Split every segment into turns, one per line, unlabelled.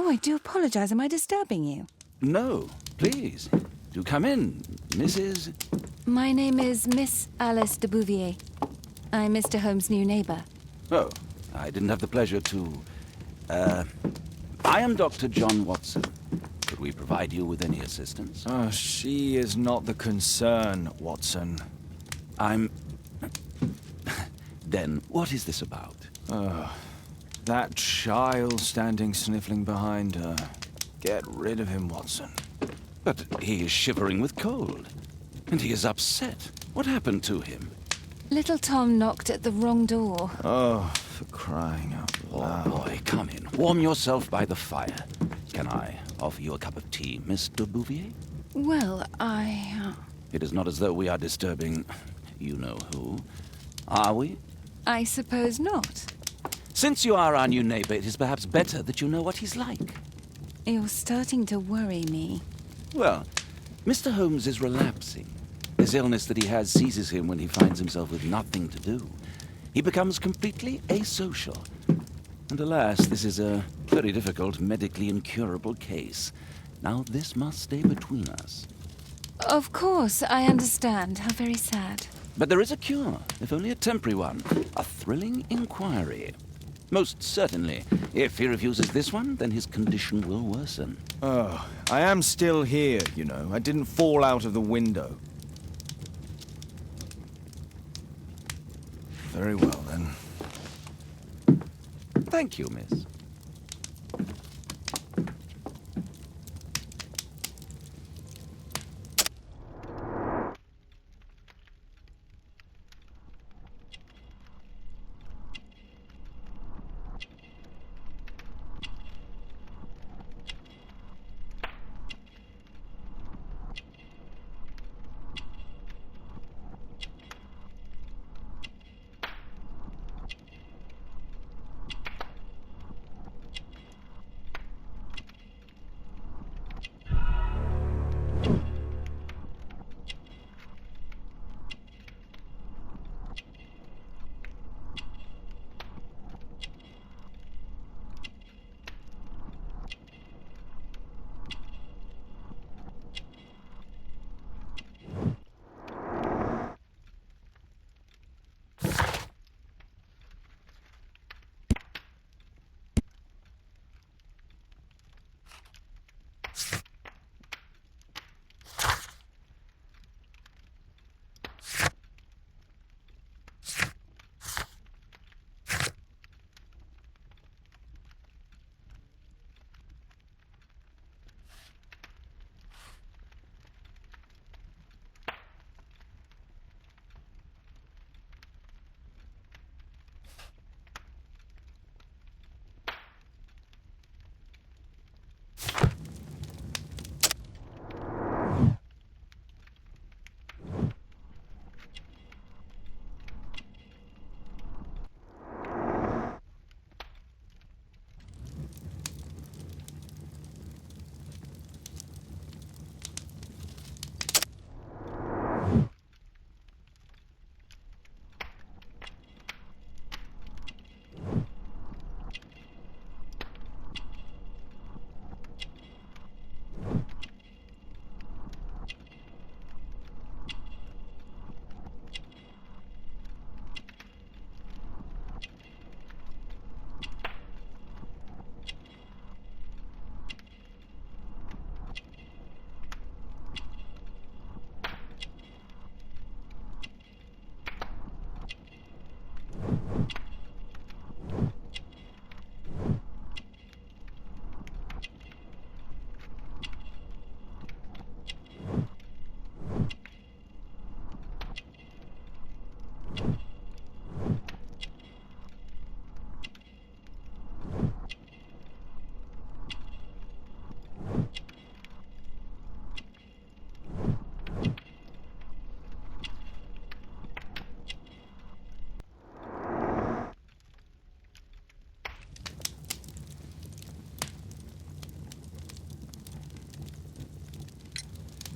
Oh, I do apologize. Am I disturbing you?
No, please. Do come in, Mrs.
My name is Miss Alice de Bouvier. I'm Mr. Holmes' new neighbor.
Oh, I didn't have the pleasure to... I am Dr. John Watson. Could we provide you with any assistance?
Oh, she is not the concern, Watson.
I'm... Then, what is this about?
That child standing sniffling behind her. Get rid of him, Watson.
But he is shivering with cold. And he is upset. What happened to him?
Little Tom knocked at the wrong door.
Oh, for crying out loud.
Oh, boy, come in. Warm yourself by the fire. Can I offer you a cup of tea, Miss de Bouvier?
Well,
It is not as though we are disturbing you-know-who. Are we?
I suppose not.
Since you are our new neighbor, it is perhaps better that you know what he's like.
You're starting to worry me.
Well, Mr. Holmes is relapsing. This illness that he has seizes him when he finds himself with nothing to do. He becomes completely asocial. And alas, this is a very difficult, medically incurable case. Now, this must stay between us.
Of course, I understand. How very sad.
But there is a cure, if only a temporary one. A thrilling inquiry. Most certainly. If he refuses this one, then his condition will worsen.
Oh, I am still here, you know. I didn't fall out of the window. Very well, then.
Thank you, miss.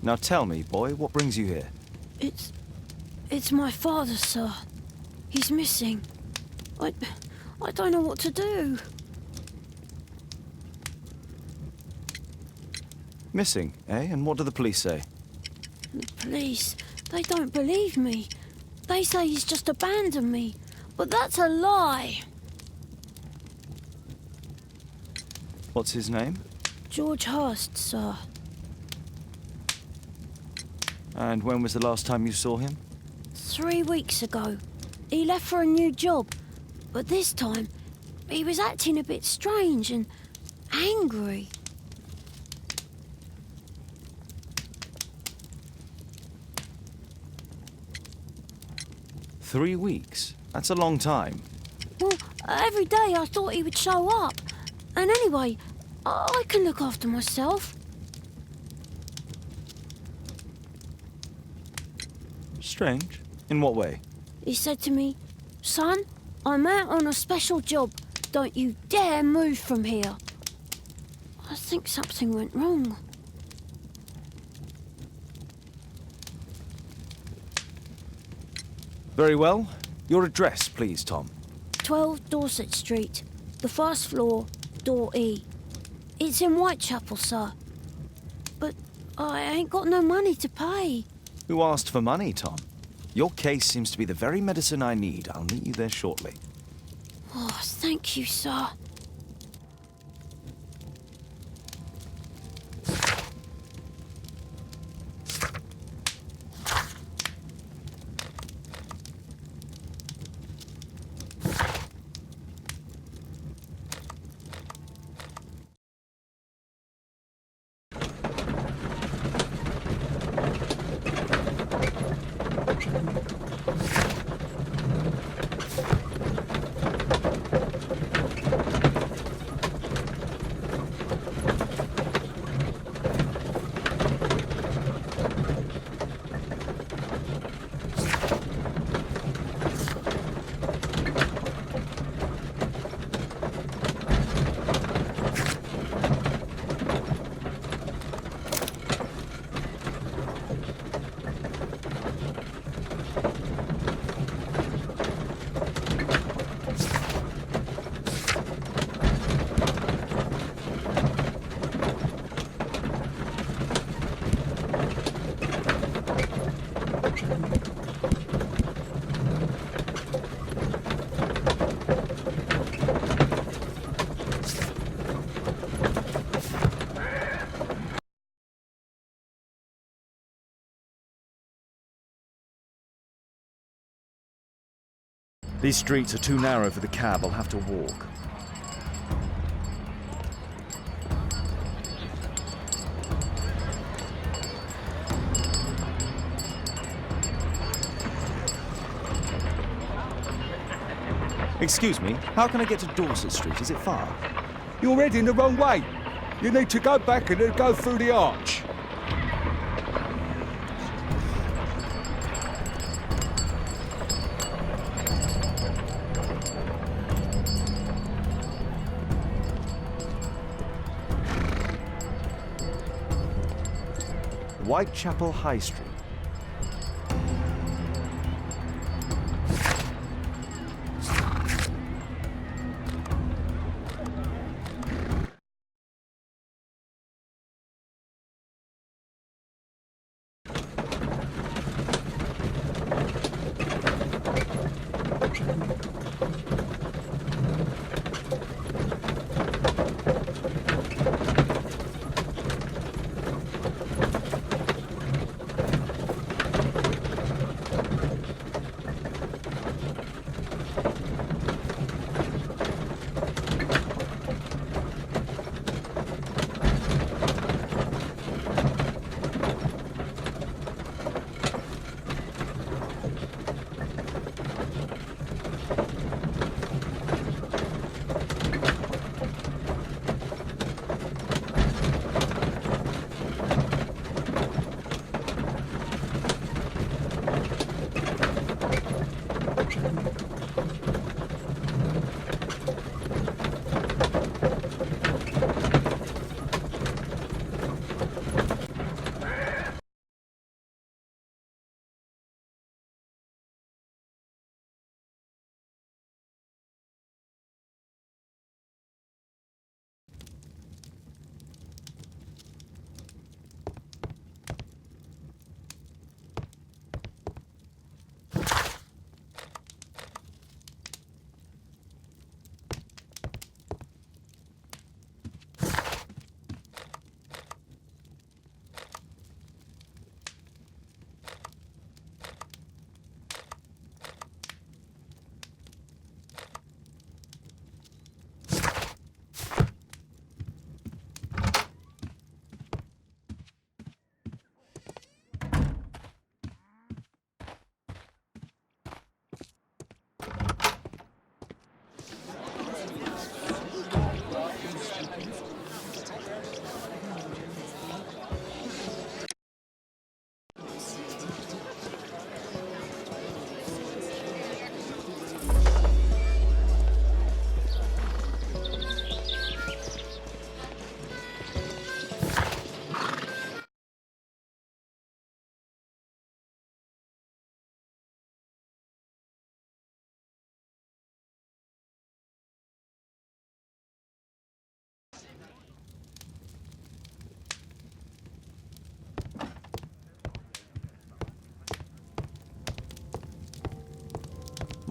Now tell me, boy, what brings you here?
It's my father, sir. He's missing. I don't know what to do.
Missing, eh? And what do the police say?
The police, they don't believe me. They say he's just abandoned me. But that's a lie.
What's his name?
George Hurst, sir.
And when was the last time you saw him?
3 weeks ago. He left for a new job. But this time, he was acting a bit strange and angry.
Three weeks? That's a long time.
Well, every day I thought he would show up. And anyway, I can look after myself.
Strange. In what way?
He said to me, "Son, I'm out on a special job. Don't you dare move from here." I think something went wrong.
Very well. Your address, please, Tom.
12 Dorset Street, the first floor, door E. It's in Whitechapel, sir. But I ain't got no money to pay.
Who asked for money, Tom? Your case seems to be the very medicine I need. I'll meet you there shortly.
Oh, thank you, sir.
These streets are too narrow for the cab. I'll have to walk. Excuse me, how can I get to Dorset Street? Is it far?
You're heading the wrong way. You need to go back and then go through the arch.
Whitechapel High Street.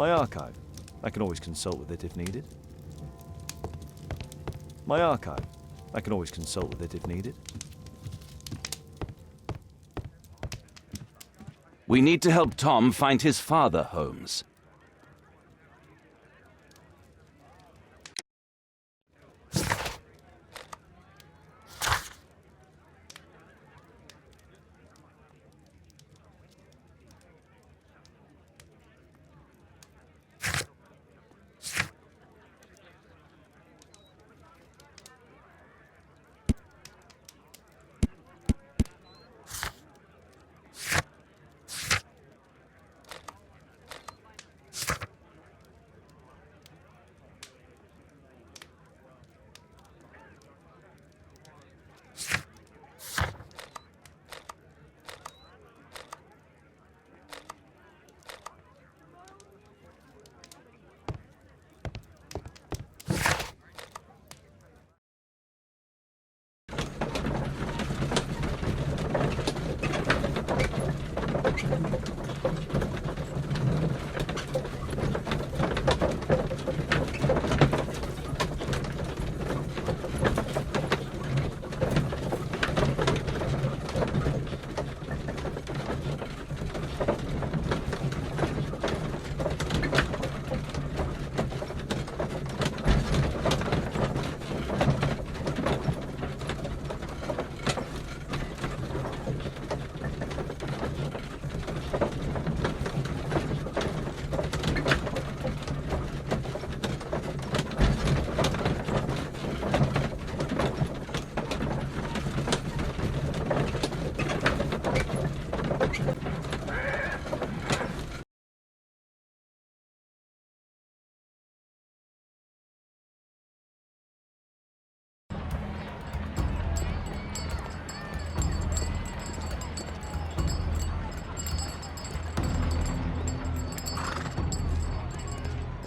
My archive. I can always consult with it if needed. My archive. I can always consult with it if needed.
We need to help Tom find his father, Holmes.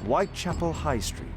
Whitechapel High Street.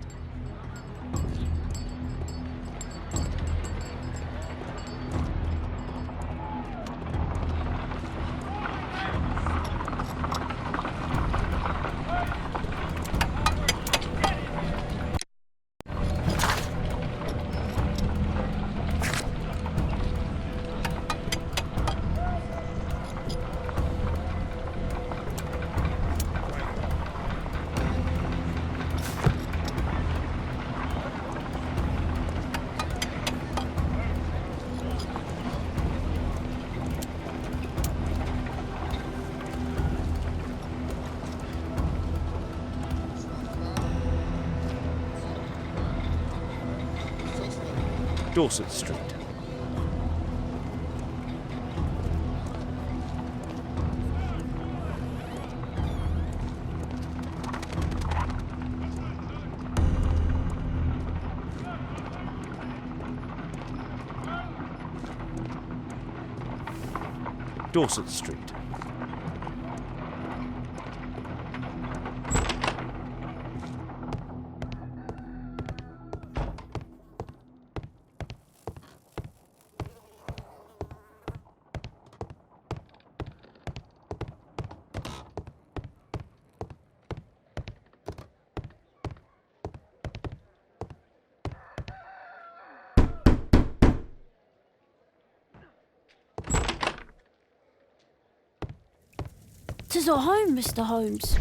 Dorset Street. Dorset Street.
Tis at home, Mr. Holmes.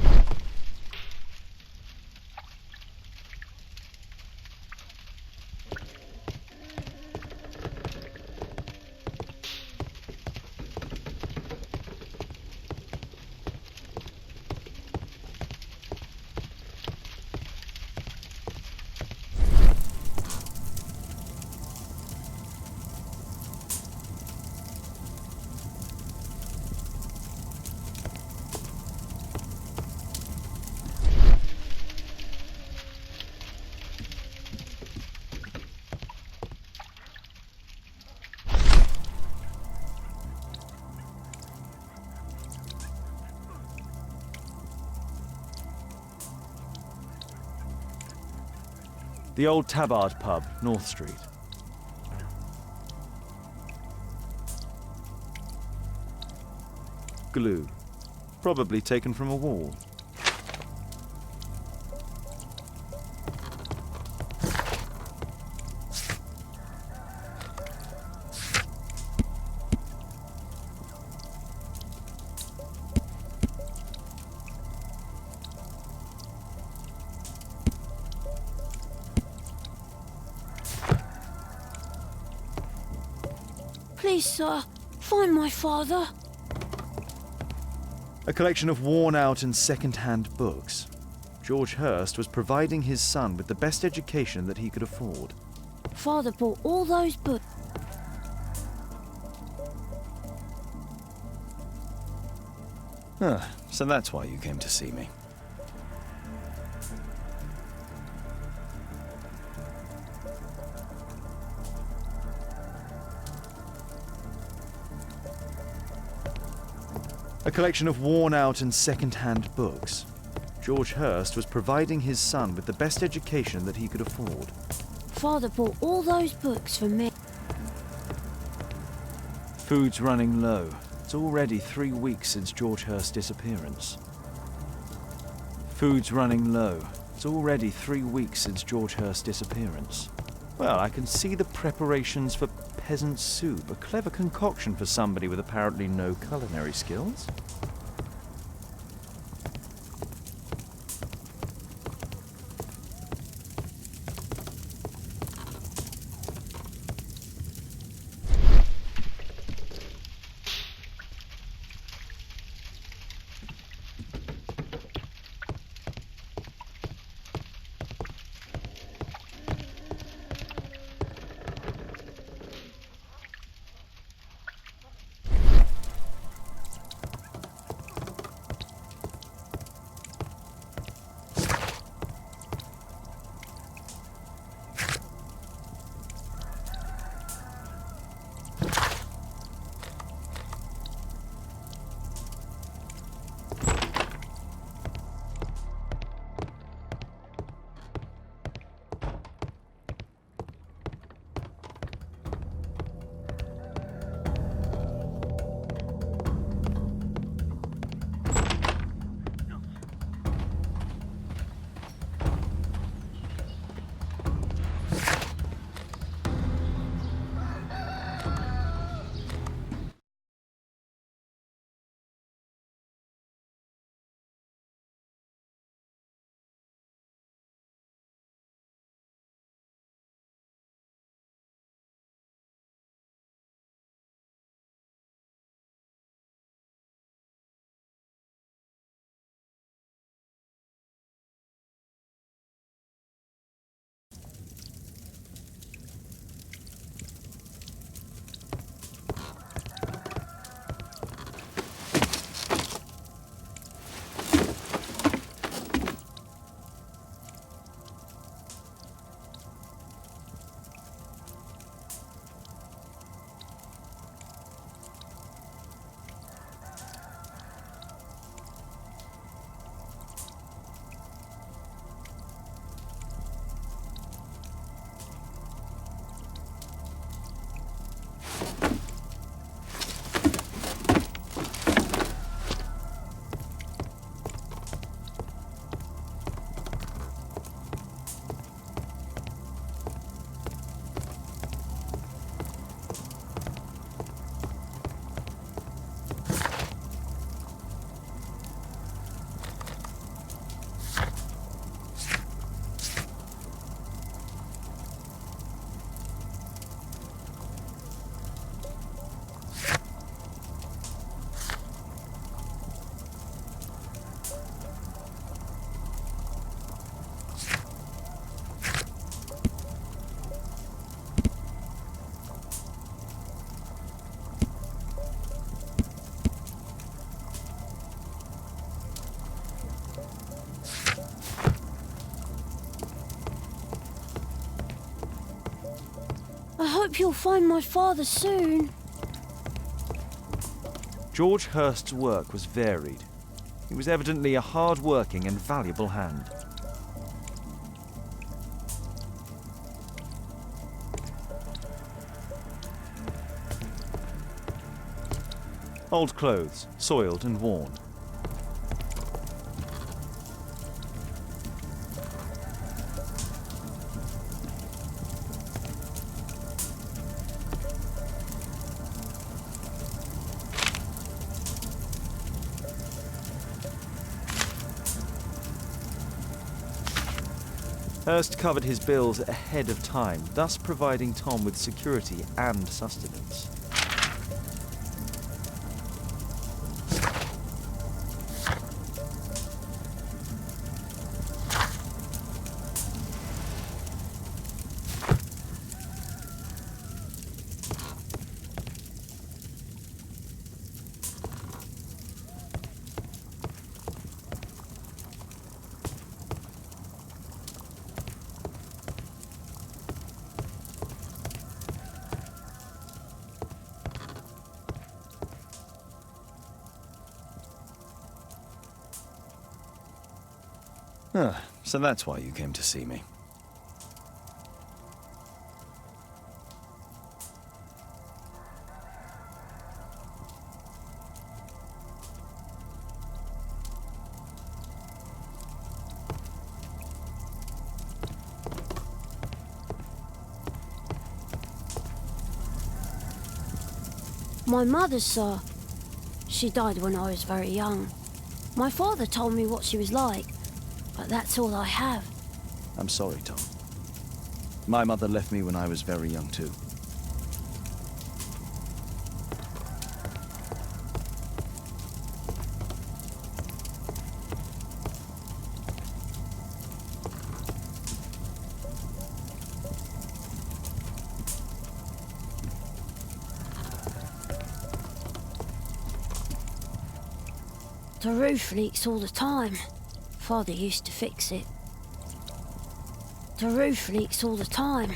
The old Tabard pub, North Street. Glue. Probably taken from a wall.
Please, sir, find my father.
A collection of worn-out and second-hand books. George Hurst was providing his son with the best education that he could afford.
Father bought all those books.
So that's why you came to see me.
A collection of worn-out and second-hand books. George Hurst was providing his son with the best education that he could afford.
Father bought all those books for me.
Food's running low. It's already 3 weeks since George Hurst's disappearance. Food's running low. It's already 3 weeks since George Hurst's disappearance. Well, I can see the preparations for peasant soup, a clever concoction for somebody with apparently no culinary skills.
I hope you'll find my father soon.
George Hurst's work was varied. He was evidently a hard-working and valuable hand. Old clothes, soiled and worn. Hurst covered his bills ahead of time, thus providing Tom with security and sustenance. Ah, so that's why you came to see me.
My mother, sir. She died when I was very young. My father told me what she was like, but that's all I have.
I'm sorry, Tom. My mother left me when I was very young, too.
The roof leaks all the time. Father used to fix it. The roof leaks all the time.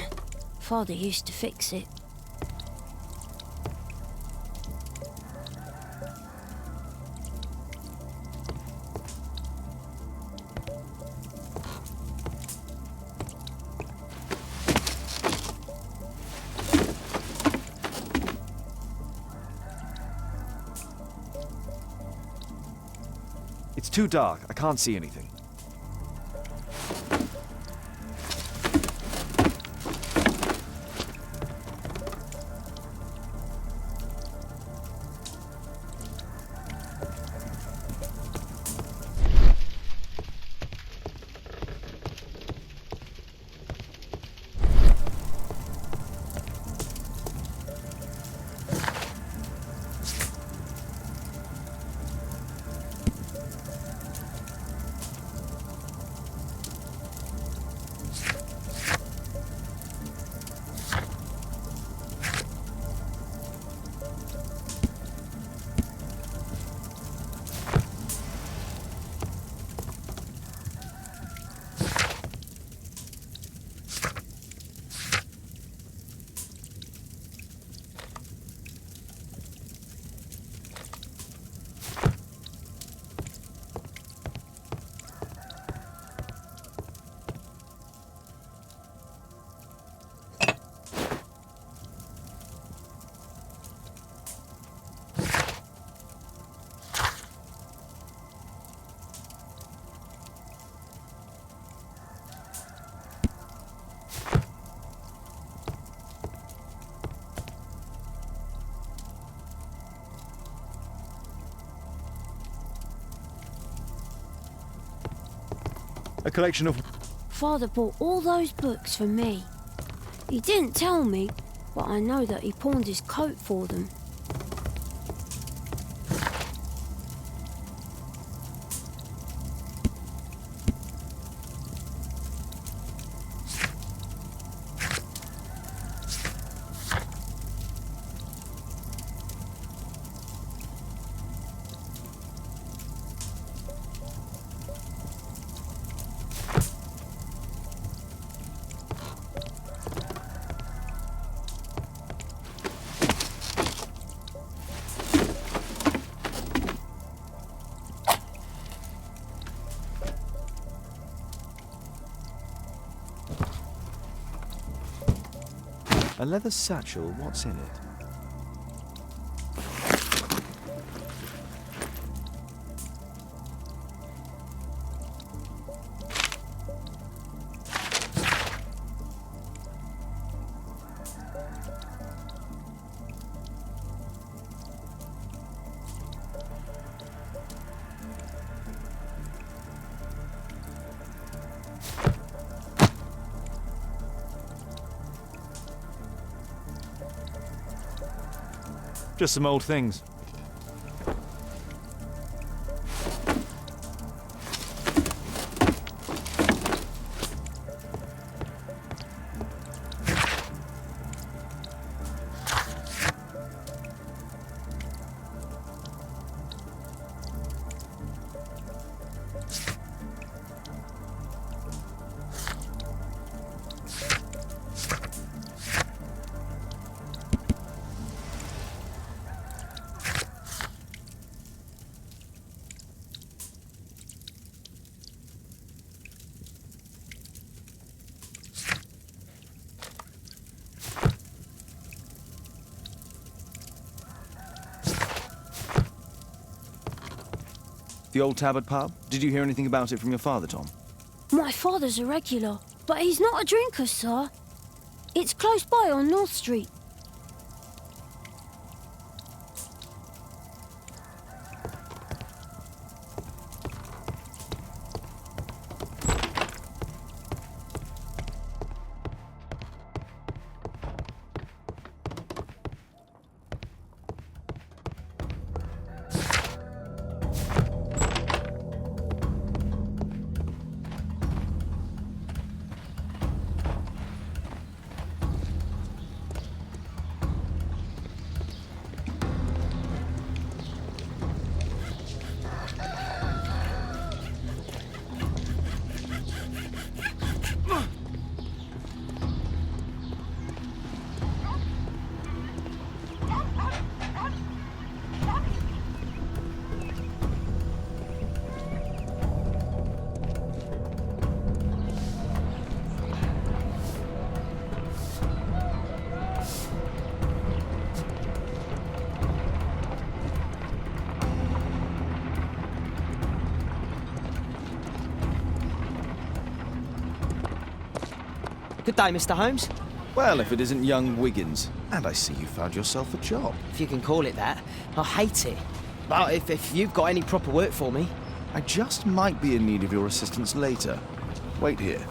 Father used to fix it.
It's too dark. I can't see anything. A collection of...
Father bought all those books for me. He didn't tell me, but I know that he pawned his coat for them.
A leather satchel, what's in it?
Just some old things.
The old Tabard pub? Did you hear anything about it from your father, Tom?
My father's a regular, but he's not a drinker, sir. It's close by on North Street.
Good day, Mr. Holmes.
Well, if it isn't young Wiggins. And I see you found yourself a job.
If you can call it that. I hate it. But if you've got any proper work for me...
I just might be in need of your assistance later. Wait here.